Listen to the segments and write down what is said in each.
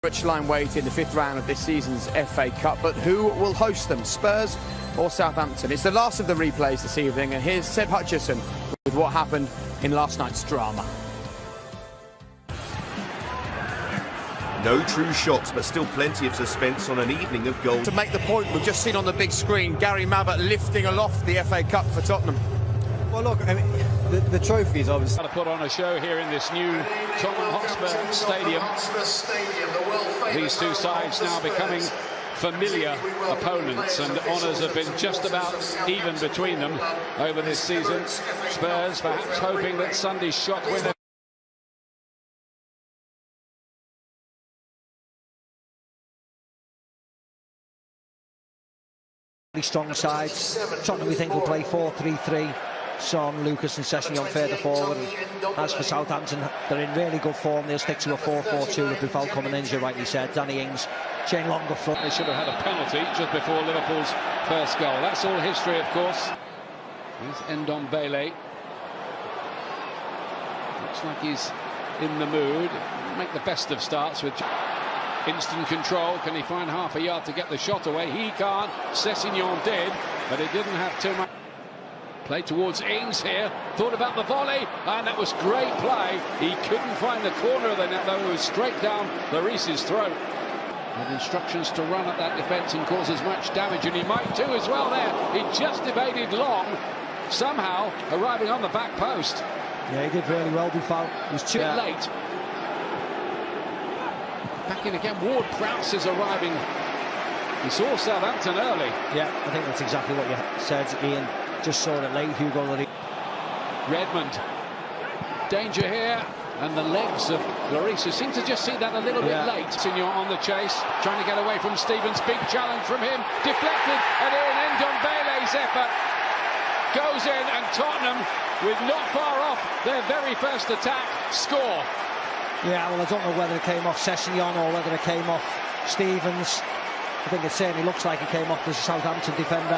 Touchline wait in the fifth round of this season's FA Cup, but who will host them, Spurs or Southampton? It's the last of the replays this evening, and here's Seb Hutchison with what happened in last night's drama. No true shocks, but still plenty of suspense on an evening of goals. To make the point we've just seen on the big screen, Gary Mabbutt lifting aloft the FA Cup for Tottenham. Well, look, I mean, the trophy is obviously... To put on a show here in this new Tottenham Hotspur Stadium. These two sides now becoming familiar opponents, and honours have been just about even between them over this season. Spurs perhaps hoping that Sunday's shot winner... Strong sides. Tottenham, we think, will play 4-3-3. Son, Lucas and Sessegnon further forward. As for Southampton, they're in really good form. They'll stick to a 4-4-2 with Buffon coming in, as you rightly said. Danny Ings, Shane Long up front. They should have had a penalty just before Liverpool's first goal. That's all history, of course. Here's Ndombele. Looks like he's in the mood. Make the best of starts with instant control. Can he find half a yard to get the shot away? He can't. Sessegnon did, but he didn't have too much. Play towards Ings here. Thought about the volley, and that was great play. He couldn't find the corner of the net, though. It was straight down Lloris's throat. With instructions to run at that defence and cause as much damage, and he might do as well there. He just evaded Long, somehow arriving on the back post. Yeah, he did really well, Buffon. He was too late. Back in again. Ward-Prowse is arriving. He saw Southampton early. Yeah, I think that's exactly what you said, Ian. Just saw it late. Hugo Redmond. Danger here. And the legs of Lloris seem to just see that a little bit late. Senior on the chase, trying to get away from Stevens. Big challenge from him. Deflected. And in Ndombele's effort goes in. And Tottenham, with not far off their very first attack, score. Yeah, well, I don't know whether it came off Sessegnon or whether it came off Stevens. I think it certainly looks like it came off the Southampton defender.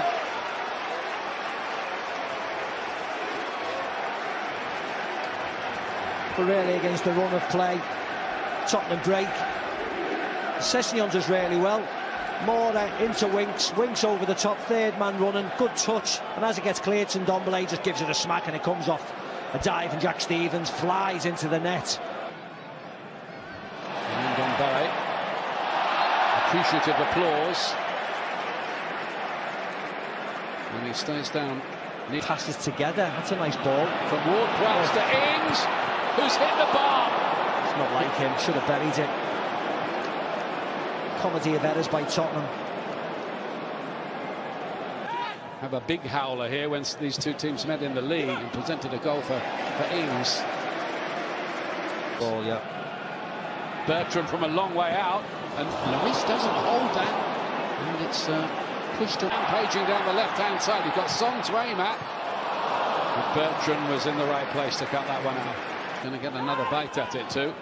But really, against the run of play, Tottenham break. Sessegnon does really well. Moura into Winks over the top, third man running, good touch. And as it gets cleared, Ndombele just gives it a smack and it comes off a dive, and Jack Stevens flies into the net. Ndombele, appreciative applause, and he stays down. Passes together. That's a nice ball from Ward-Prowse to Ings, who's hit the bar. It's not like him. Should have buried it. Comedy of errors by Tottenham. Have a big howler here when these two teams met in the league and presented a goal for Ings. Ball, yeah. Bertrand from a long way out, and Lloris doesn't hold that, and it's pushed paging down the left-hand side. You've got Son to aim at, but Bertrand was in the right place to cut that one out. Going to get another bite at it too.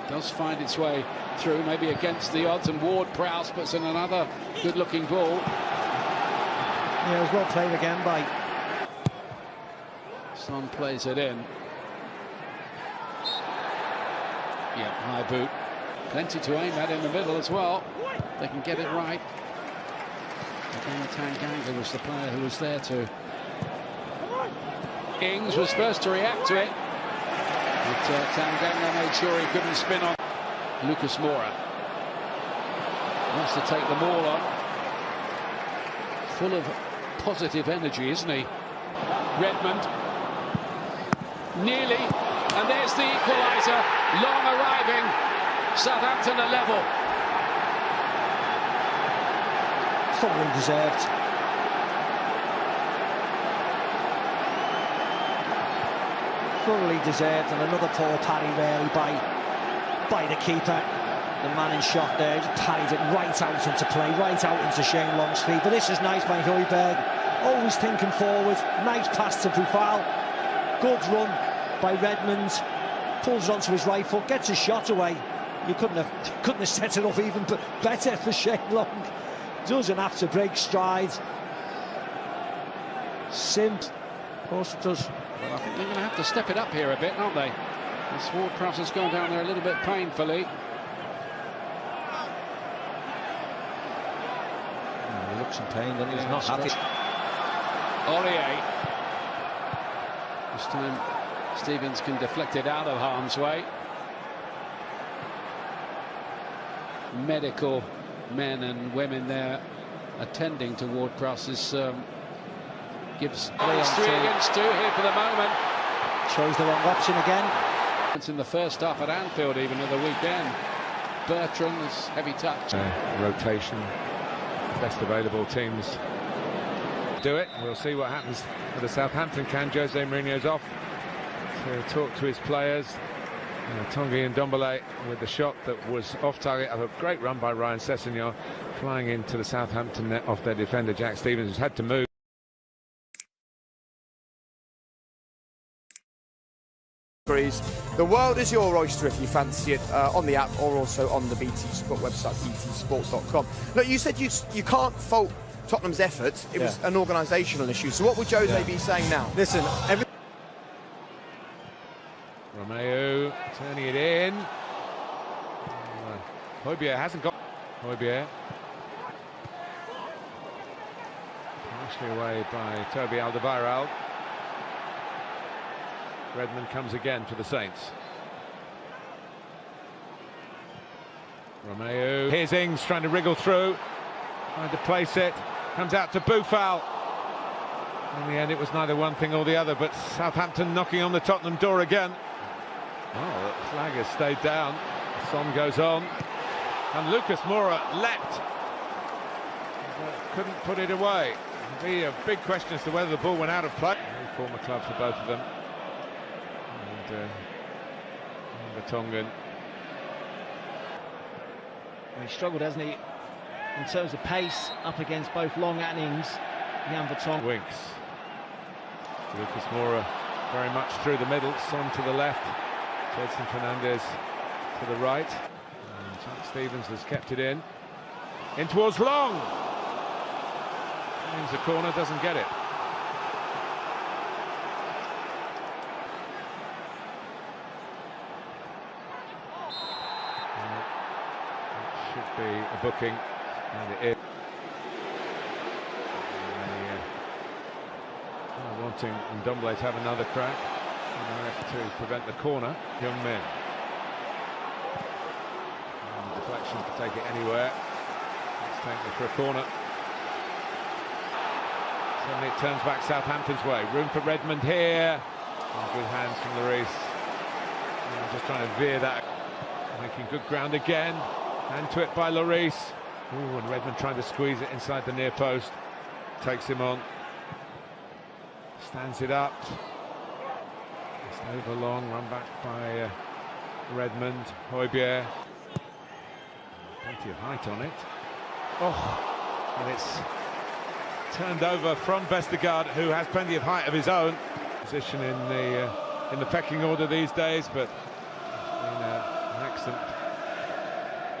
Does find its way through, maybe against the odds, and Ward-Prowse puts in another good-looking ball. Yeah, it was well played again by Son plays it in. Yeah, high boot. Plenty to aim at in the middle as well. They can get it right. Again, Tanganga was the player who was there to... Ings was first to react to it. But Tanganga made sure he couldn't spin on. Lucas Moura wants to take the ball on. Full of positive energy, isn't he? Redmond. Nearly, and there's the equaliser. Long arriving, Southampton are level. Thoroughly deserved. Thoroughly deserved, and another poor parry really by the keeper. The man in shot there, just parried it right out into play, right out into Shane Long's feet. But this is nice by Højbjerg, always thinking forward. Nice pass to Buffon. Good run by Redmond, pulls it onto his right foot, gets his shot away. You couldn't have set it up even better for Shane Long. Doesn't have to break stride. Simple Of course it does. Well, I think they're going to have to step it up here a bit, aren't they? This Ward-Prowse has gone down there a little bit painfully. He looks in pain, then he's not happy. Aurier. This time Stevens can deflect it out of harm's way. Medical men and women there attending to Ward-Prowse's gives 3 against 2 here for the moment. Chose the wrong option again. It's in the first half at Anfield even at the weekend. Bertrand's heavy touch. Rotation, best available teams do it. We'll see what happens for the Southampton can. Jose Mourinho's off to talk to his players. Tanguy and Ndombele with the shot that was off target. A great run by Ryan Sessegnon, flying into the Southampton net off their defender Jack Stevens, who's had to move. The world is your oyster if you fancy it, on the app or also on the BT Sport website, btsport.com. Look, you said you can't fault Tottenham's effort. It was an organisational issue. So what would Jose be saying now? Listen, Romeu turning it in. Højbjerg hasn't got Højbjerg. Partially away by Toby Alderweireld. Redmond comes again for the Saints. Romeu. Here's Ings trying to wriggle through, trying to place it. Comes out to Boufal. In the end, it was neither one thing or the other, but Southampton knocking on the Tottenham door again. Oh, the flag has stayed down. Son goes on. And Lucas Moura leapt. Couldn't put it away. It'll be a big question as to whether the ball went out of play. Former club for both of them. And Vertonghen. He struggled, hasn't he, in terms of pace, up against both Long and Ings. Jan Vertonghen. Winks. Lucas Moura very much through the middle. Son to the left. Edson Fernandez to the right. And Jack Stevens has kept it in towards Long. Aims the corner, doesn't get it. It should be a booking, and it is. Wanting Ndombele to have another crack to prevent the corner. Young men. And the deflection to take it anywhere. Let's take it for a corner. Suddenly it turns back Southampton's way. Room for Redmond here. And good hands from Lloris. Just trying to veer that. Making good ground again. Hand to it by Lloris. Ooh, and Redmond trying to squeeze it inside the near post. Takes him on. Stands it up. Just over Long, run back by Redmond. Højbjerg. Plenty of height on it. Oh, and it's turned over from Vestergaard, who has plenty of height of his own. Position in the pecking order these days, but it's been an excellent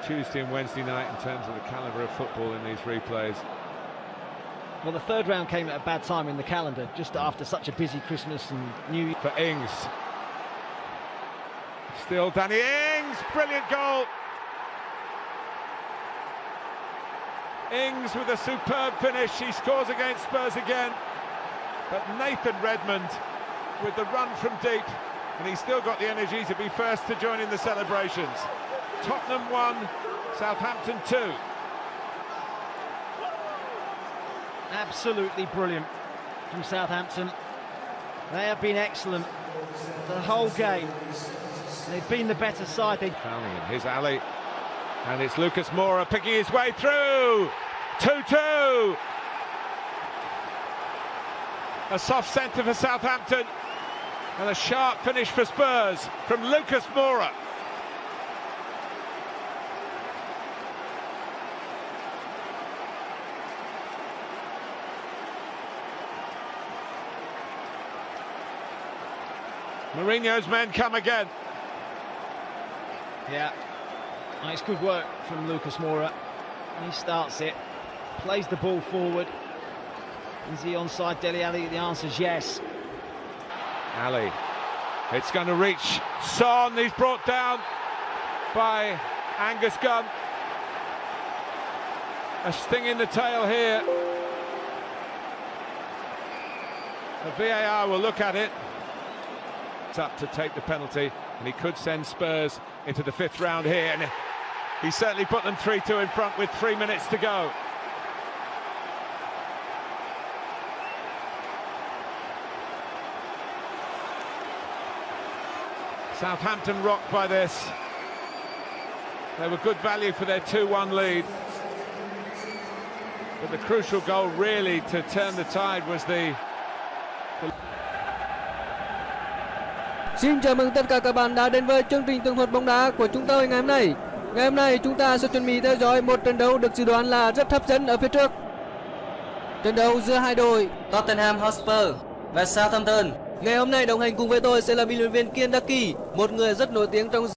Tuesday and Wednesday night in terms of the calibre of football in these replays. Well, the third round came at a bad time in the calendar, just after such a busy Christmas and New Year. For Ings. Still Danny Ings, brilliant goal. Ings with a superb finish, he scores against Spurs again. But Nathan Redmond with the run from deep, and he's still got the energy to be first to join in the celebrations. Tottenham 1, Southampton 2. Absolutely brilliant from Southampton. They have been excellent the whole game. They've been the better side. Fouling in his alley, and it's Lucas Moura picking his way through. 2-2. A soft centre for Southampton, and a sharp finish for Spurs from Lucas Moura. Mourinho's men come again. Yeah, nice good work from Lucas Moura. He starts it, plays the ball forward. Is he onside Dele Alli? The answer is yes. Ali. It's going to reach Son. He's brought down by Angus Gunn. A sting in the tail here. The VAR will look at it. It's up to take the penalty, and he could send Spurs into the 5th round here. And he certainly put them 3-2 in front with 3 minutes to go. Southampton rocked by this. They were good value for their 2-1 lead. But the crucial goal really to turn the tide was the... Xin chào mừng tất cả các bạn đã đến với chương trình tường thuật bóng đá của chúng tôi ngày hôm nay. Ngày hôm nay chúng ta sẽ chuẩn bị theo dõi một trận đấu được dự đoán là rất hấp dẫn ở phía trước. Trận đấu giữa hai đội Tottenham Hotspur và Southampton. Ngày hôm nay đồng hành cùng với tôi sẽ là bình luận viên Kiên Đắc Kỳ, một người rất nổi tiếng trong